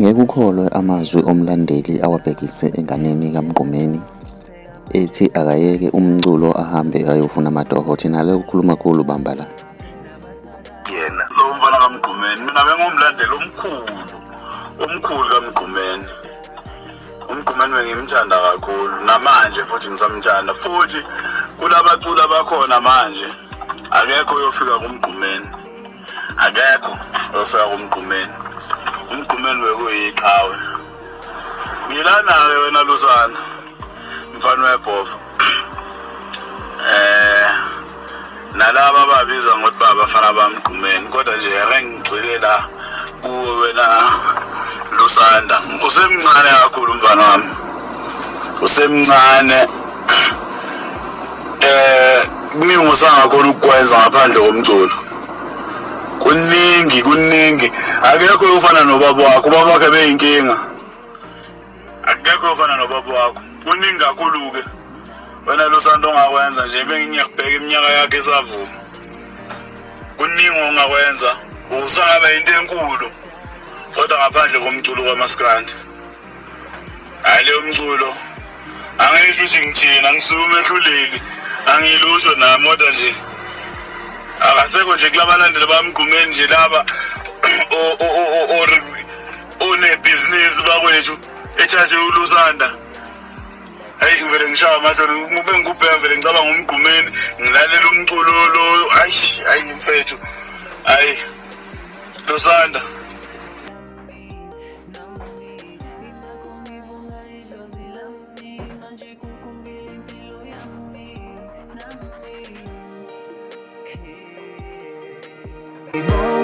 Ngeke ukholwe amazwi omlandeli awabhekise enganeni kaMgqumeni ethi akayeke umculo ahambe ayofuna amatoho. Thina le ukhuluma khulu bamba la. Yena lo mfana kaMgqumeni mina bengumlandeli omkhulu kaMgqumeni. UMgqumeni bengimthanda kakhulu namanje futhi ngisamthanda futhi kulabaculi abakhona manje akekho oyofika kuMgqumeni. uMgqumeni bekuyiqhawe. Ngilana-ke wena Lusana mfana webhofa. Nalaba ababiza ngokuthi babafana baMgqumeni kodwa nje ake ngigxile la kuwe wena Lusanda. Usemncane kakhulu mfana wami. Usemncane. Kuningi usangakhona ukukwenza ngaphandle komculo. Kuningi. Akekho ufana nobaba wakho. Ubaba wakhe beyinkinga. Akekho ufana nobaba wakho. Kuningi kakhulu-ke. Wena Lusanda ongakwenza nje bengiyakubheka iminyaka yakhe esavuma. Kuningi ongakwenza. Usangaba into enkulu. Kodwa ngaphandle komculo kwaMaskandi. Hayi le umculo. Angisho ukuthi ngithina ngisukume ehluleli. Angilutho nami kodwa nje akasekho nje kulabalandeli baMgqumeni nje laba one-business bakwethu ethathe uLusanda. Hayi ngivele ngishaya amahloni ube ngikubheka vele ngicabanga uMgqumeni ngilalela umculo lo. Hayi mfethu. Hayi Lusanda. No